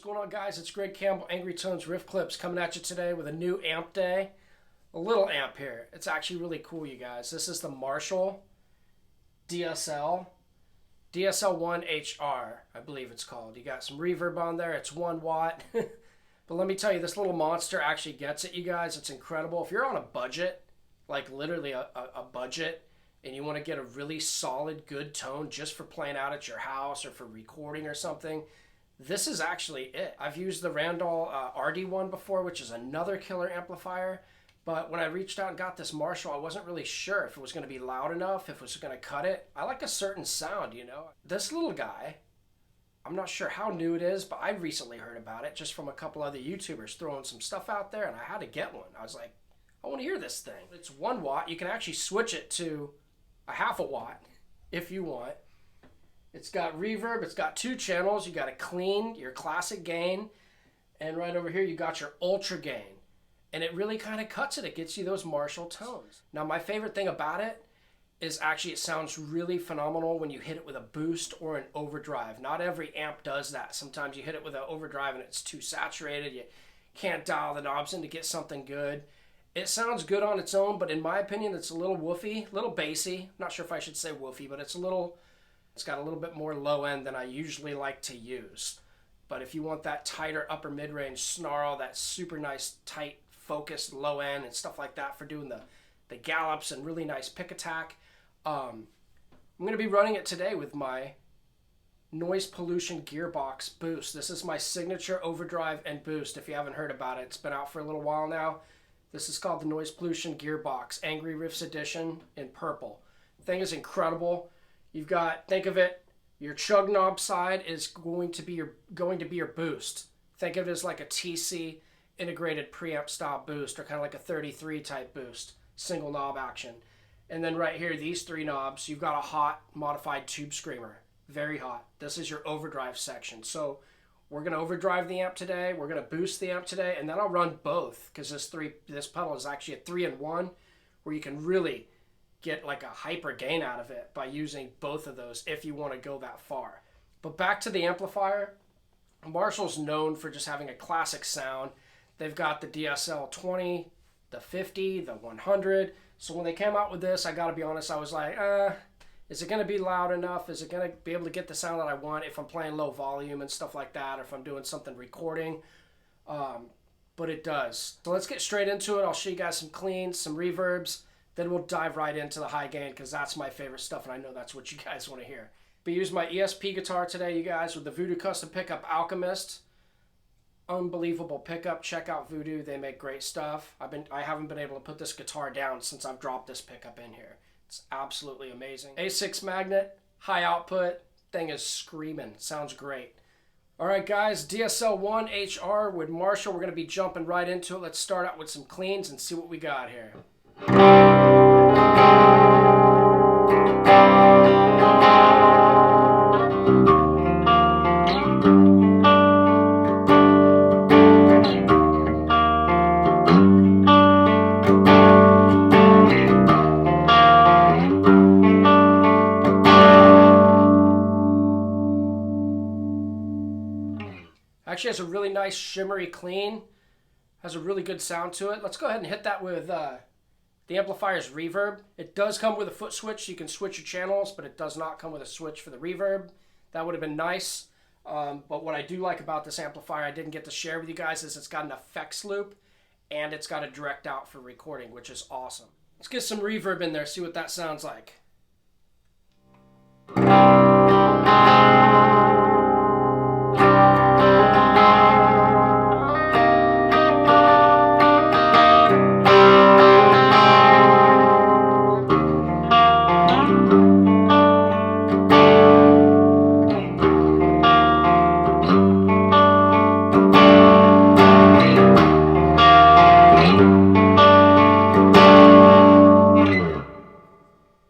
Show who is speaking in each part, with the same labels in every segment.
Speaker 1: going on, guys? It's Greg Campbell, Angry Tones Riff Clips, coming at you today with a new amp day. A little amp here. It's actually really cool, you guys. This is the Marshall DSL1HR, I believe it's called. You got some reverb on there. It's 1 watt. But let me tell you, this little monster actually gets it, you guys. It's incredible. If you're on a budget, like literally a budget, and you want to get a really solid, good tone just for playing out at your house or for recording or something, this is actually it. I've used the Randall RD1 before, which is another killer amplifier. But when I reached out and got this Marshall, I wasn't really sure if it was going to be loud enough, if it was going to cut it. I like a certain sound, you know. This little guy, I'm not sure how new it is, but I recently heard about it just from a couple other YouTubers throwing some stuff out there, and I had to get one. I was like, I want to hear this thing. It's 1 watt. You can actually switch it to a 0.5 watt if you want. It's got reverb. It's got 2 channels. You got a clean, your classic gain, and right over here you got your ultra gain. And it really kind of cuts it. It gets you those Marshall tones. Now, my favorite thing about it is actually it sounds really phenomenal when you hit it with a boost or an overdrive. Not every amp does that. Sometimes you hit it with an overdrive and it's too saturated. You can't dial the knobs in to get something good. It sounds good on its own, but in my opinion, it's a little woofy, a little bassy. I'm not sure if I should say woofy, but it's got a little bit more low end than I usually like to use. But if you want that tighter upper mid-range snarl, that super nice tight focused low end and stuff like that for doing the gallops and really nice pick attack, I'm going to be running it today with my noise pollution gearbox boost. This is my signature overdrive and boost. If you haven't heard about it, it's been out for a little while now. This is called the Noise Pollution Gearbox Angry Riffs Edition in purple. The thing is incredible. You've got, think of it, your chug knob side is going to be your boost. Think of it as like a TC integrated preamp style boost, or kind of like a 33 type boost, single knob action. And then right here, these 3 knobs, you've got a hot modified tube screamer, very hot. This is your overdrive section. So we're going to overdrive the amp today, we're going to boost the amp today, and then I'll run both, because this pedal is actually a 3-in-1, where you can really get like a hyper gain out of it by using both of those if you want to go that far. But back to the amplifier, Marshall's known for just having a classic sound. They've got the DSL20, the 50, the 100. So when they came out with this, I got to be honest, I was like, is it going to be loud enough? Is it going to be able to get the sound that I want if I'm playing low volume and stuff like that, or if I'm doing something recording? But it does. So let's get straight into it. I'll show you guys some cleans, some reverbs. Then we'll dive right into the high gain, because that's my favorite stuff, and I know that's what you guys want to hear. But use my ESP guitar today, you guys, with the Voodoo Custom Pickup Alchemist. Unbelievable pickup. Check out Voodoo. They make great stuff. I haven't been able to put this guitar down since I've dropped this pickup in here. It's absolutely amazing. A6 magnet, high output. Thing is screaming. Sounds great. All right, guys, DSL1HR with Marshall. We're going to be jumping right into it. Let's start out with some cleans and see what we got here. Actually has a really nice shimmery clean. Has a really good sound to it. Let's go ahead and hit that with the amplifier's reverb. It does come with a foot switch, so you can switch your channels, but it does not come with a switch for the reverb. That would have been nice. But what I do like about this amplifier I didn't get to share with you guys is it's got an effects loop, and it's got a direct out for recording, which is awesome. Let's get some reverb in there, see what that sounds like.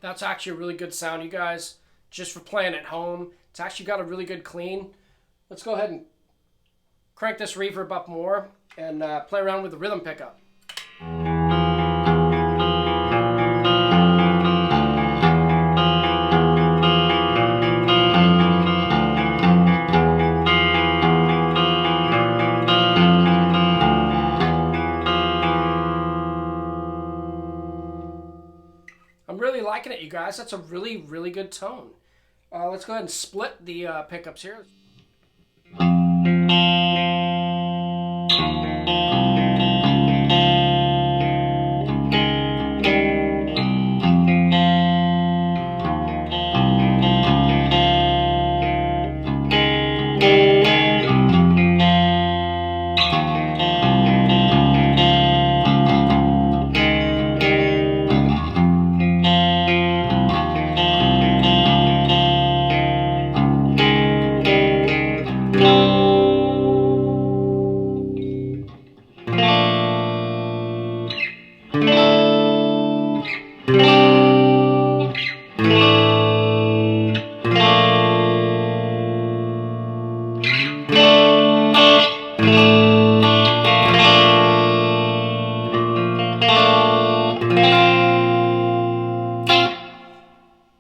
Speaker 1: That's actually a really good sound, you guys. Just for playing at home, it's actually got a really good clean. Let's go ahead and crank this reverb up more and play around with the rhythm pickup. guys. That's a really, really good tone. Let's go ahead and split the pickups here.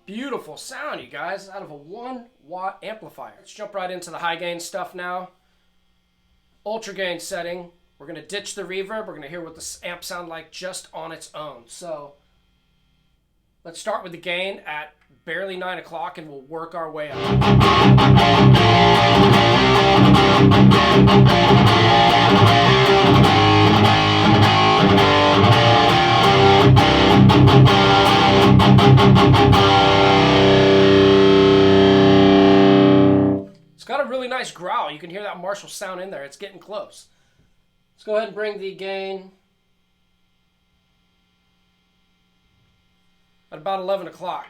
Speaker 1: Beautiful sound, you guys, out of a 1-watt amplifier. Let's jump right into the high gain stuff now. Ultra gain setting. We're going to ditch the reverb. We're going to hear what the amp sound like just on its own. So let's start with the gain at barely 9 o'clock and we'll work our way up. It's got a really nice growl. You can hear that Marshall sound in there. It's getting close. Let's go ahead and bring the gain at about 11 o'clock.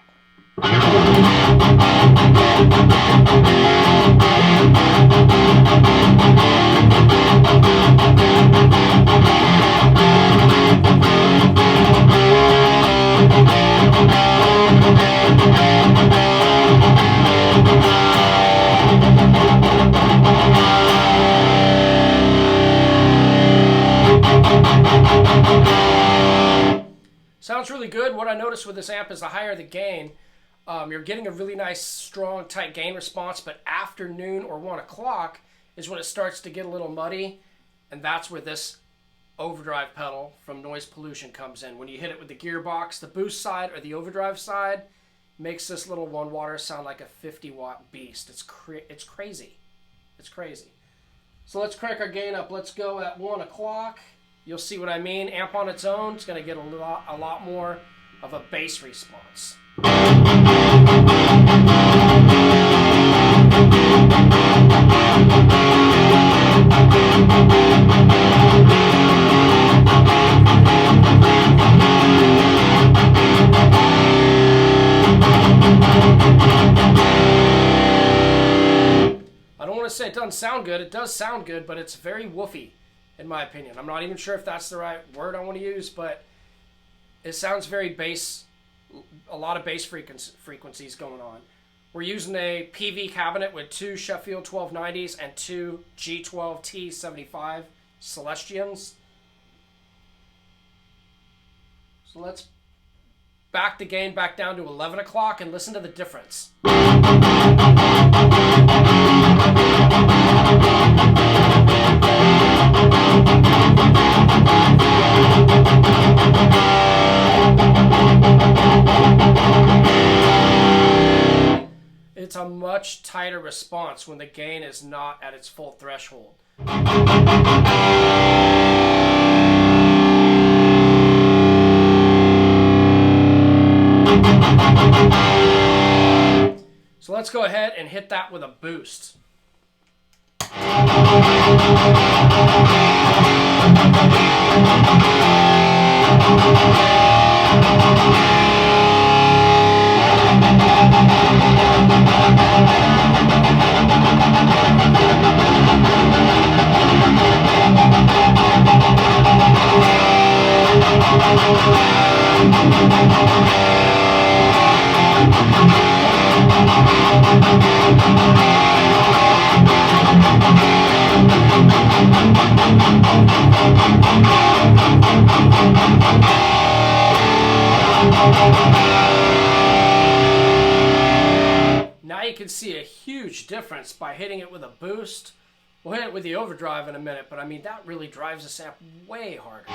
Speaker 1: Sounds really good. What I noticed with this amp is the higher the gain, you're getting a really nice, strong, tight gain response, but after noon or 1 o'clock is when it starts to get a little muddy, and that's where this overdrive pedal from Noise Pollution comes in. When you hit it with the gearbox, the boost side or the overdrive side makes this little 1-watter sound like a 50-watt beast. It's crazy. It's crazy. So let's crank our gain up. Let's go at 1 o'clock. You'll see what I mean. Amp on its own is going to get a lot more of a bass response. I don't want to say it doesn't sound good. It does sound good, but it's very woofy, in my opinion. I'm not even sure if that's the right word I want to use, but it sounds very bass, a lot of bass frequencies going on. We're using a PV cabinet with 2 Sheffield 1290s and 2 G12T75 Celestians. So let's back the gain back down to 11 o'clock and listen to the difference. It's a much tighter response when the gain is not at its full threshold. So let's go ahead and hit that with a boost. Now you can see a huge difference by hitting it with a boost. We'll hit it with the overdrive in a minute, but I mean, that really drives this amp way harder.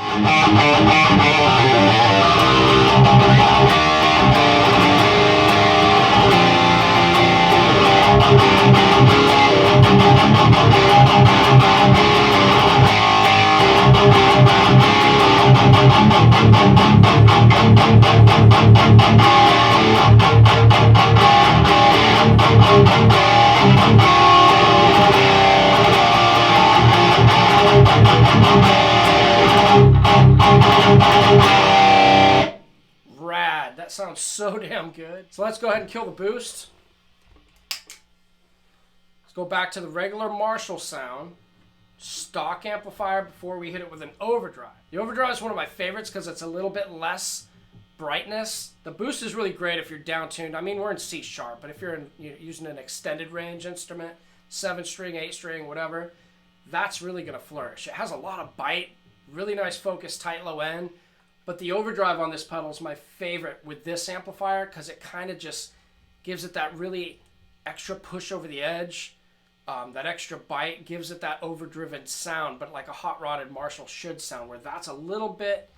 Speaker 1: Rad. That sounds so damn good. So let's go ahead and kill the boost. Let's go back to the regular Marshall sound. Stock amplifier before we hit it with an overdrive. The overdrive is one of my favorites because it's a little bit less brightness. The boost is really great if you're down tuned. I mean, we're in C sharp, but if you're using an extended range instrument, 7-string, 8-string, whatever, that's really going to flourish. It has a lot of bite, really nice focus, tight low end, but the overdrive on this pedal is my favorite with this amplifier because it kind of just gives it that really extra push over the edge. That extra bite gives it that overdriven sound, but like a hot rodded Marshall should sound, where that's a little bit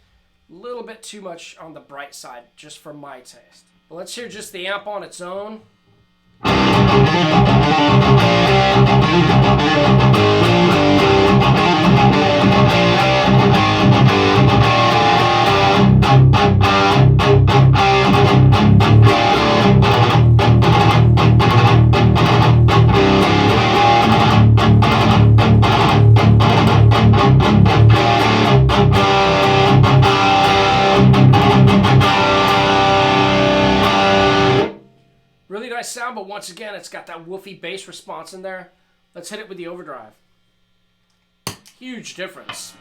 Speaker 1: too much on the bright side, just for my taste. But let's hear just the amp on its own. Really nice sound, but once again, it's got that woofy bass response in there. Let's hit it with the overdrive. Huge difference.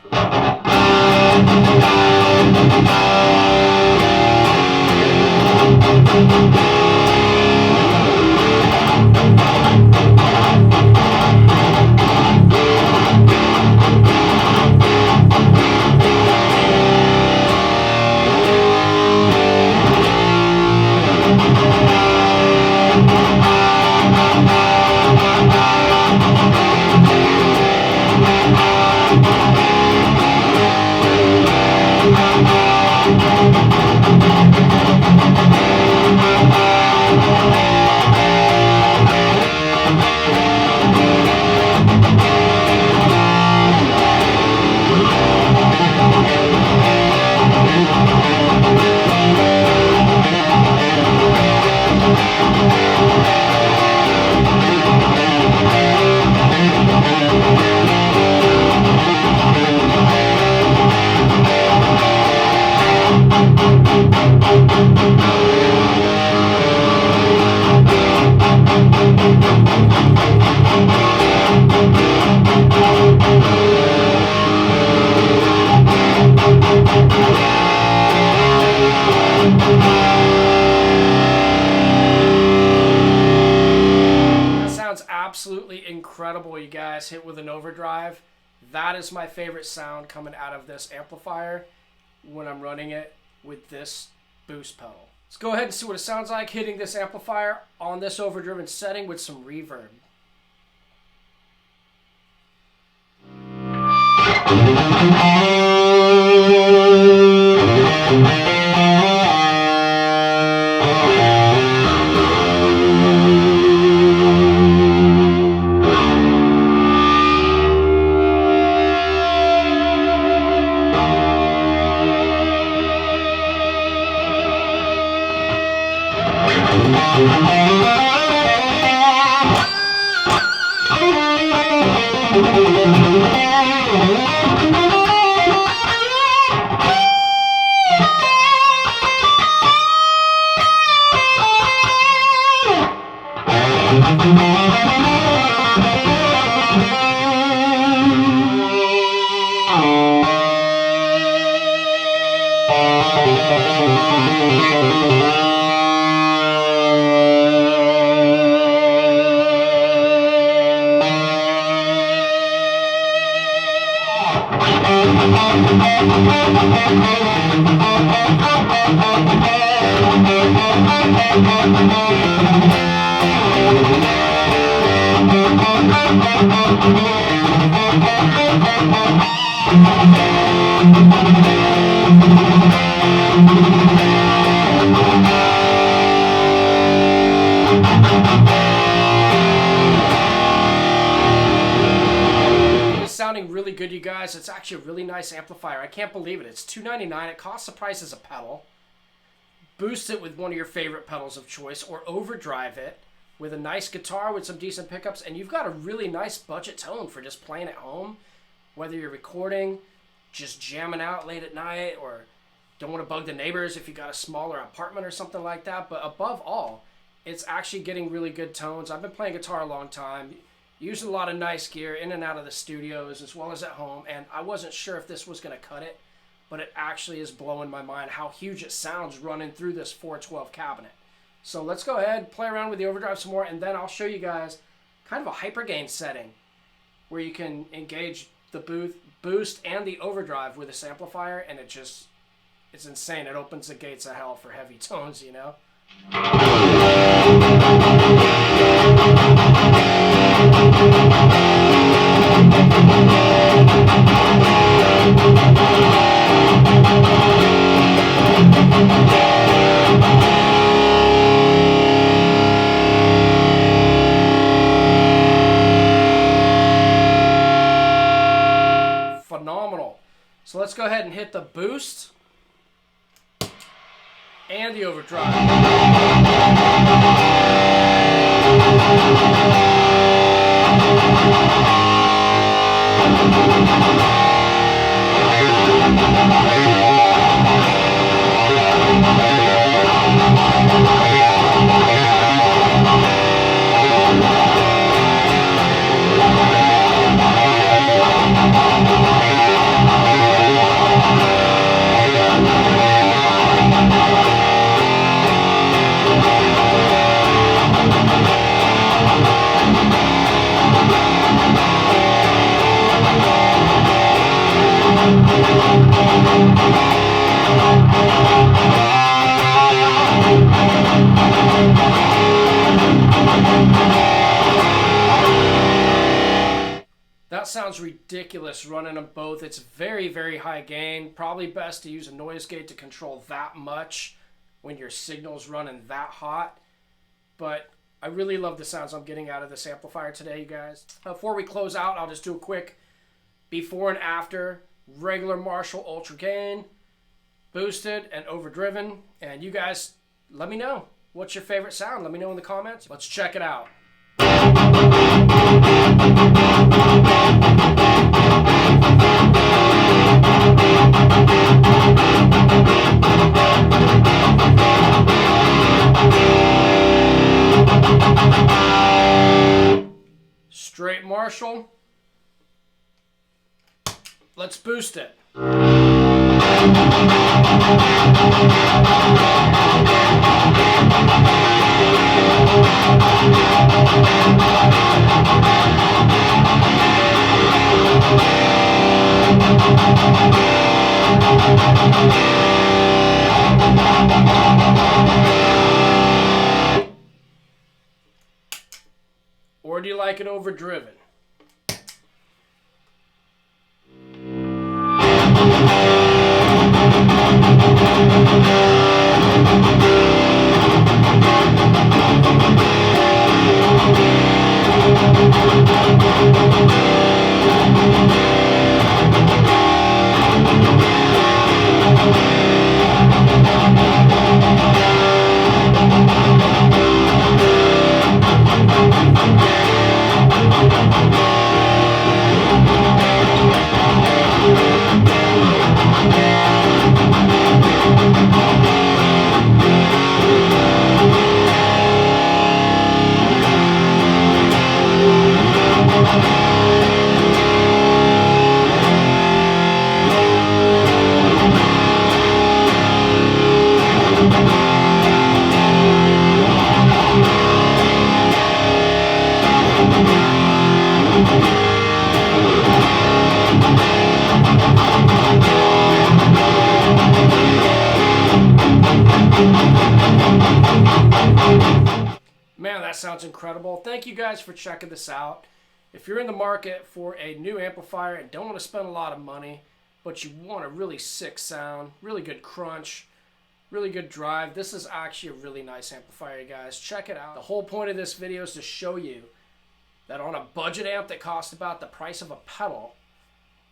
Speaker 1: Absolutely incredible, you guys. Hit with an overdrive. That is my favorite sound coming out of this amplifier when I'm running it with this boost pedal. Let's go ahead and see what it sounds like hitting this amplifier on this overdriven setting with some reverb. Sounding really good, you guys. It's actually a really nice amplifier. I can't believe it. It's $299. It costs the price as a pedal. Boost it with one of your favorite pedals of choice or overdrive it. with a nice guitar with some decent pickups, and you've got a really nice budget tone for just playing at home, whether you're recording, just jamming out late at night, or don't want to bug the neighbors if you got a smaller apartment or something like that. But above all, it's actually getting really good tones. I've been playing guitar a long time, using a lot of nice gear in and out of the studios as well as at home, and I wasn't sure if this was going to cut it, but it actually is blowing my mind how huge it sounds running through this 412 cabinet. So let's go ahead, play around with the overdrive some more, and then I'll show you guys kind of a hypergain setting where you can engage the boost and the overdrive with this amplifier, and it's insane. It opens the gates of hell for heavy tones, you know? Phenomenal. So let's go ahead and hit the boost and the overdrive. That sounds ridiculous running them both. It's very, very high gain. Probably best to use a noise gate to control that much when your signal's running that hot. But I really love the sounds I'm getting out of this amplifier today, you guys. Before we close out, I'll just do a quick before and after. Regular Marshall Ultra Gain, boosted and overdriven. And you guys, let me know. What's your favorite sound? Let me know in the comments. Let's check it out. Straight Marshall. Let's boost it. Or do you like it overdriven? Man, that sounds incredible. Thank you guys for checking this out. If you're in the market for a new amplifier and don't want to spend a lot of money, but you want a really sick sound, really good crunch, really good drive, this is actually a really nice amplifier, guys. Check it out. The whole point of this video is to show you that on a budget amp that costs about the price of a pedal,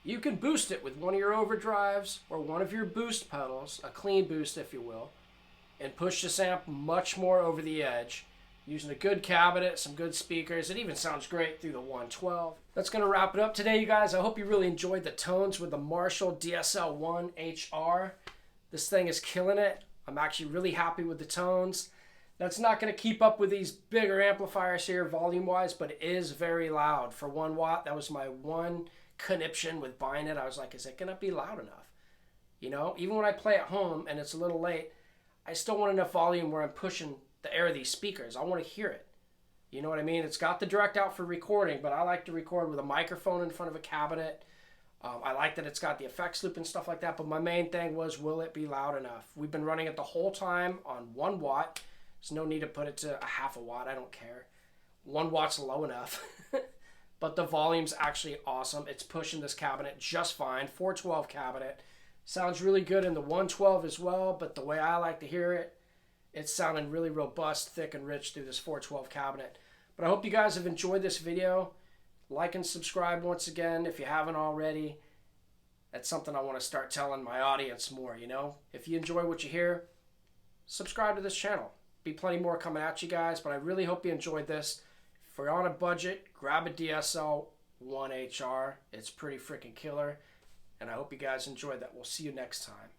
Speaker 1: you can boost it with one of your overdrives or one of your boost pedals, a clean boost if you will, and push this amp much more over the edge Using a good cabinet, some good speakers. It even sounds great through the 112. That's going to wrap it up today, you guys. I hope you really enjoyed the tones with the Marshall DSL1HR. This thing is killing it. I'm actually really happy with the tones. That's not going to keep up with these bigger amplifiers here volume-wise, but it is very loud. For 1 watt, that was my one conniption with buying it. I was like, is it going to be loud enough? You know, even when I play at home and it's a little late, I still want enough volume where I'm pushing the air of these speakers. I want to hear it. You know what I mean? It's got the direct out for recording, but I like to record with a microphone in front of a cabinet. I like that it's got the effects loop and stuff like that, but my main thing was, will it be loud enough? We've been running it the whole time on 1 watt. There's no need to put it to a half a watt. I don't care. 1 watt's low enough. But the volume's actually awesome. It's pushing this cabinet just fine. 412 cabinet. Sounds really good in the 112 as well, but the way I like to hear it, it's sounding really robust, thick, and rich through this 412 cabinet. But I hope you guys have enjoyed this video. Like and subscribe once again if you haven't already. That's something I want to start telling my audience more, you know? If you enjoy what you hear, subscribe to this channel. Be plenty more coming at you guys, but I really hope you enjoyed this. If you're on a budget, grab a DSL1HR. It's pretty freaking killer. And I hope you guys enjoyed that. We'll see you next time.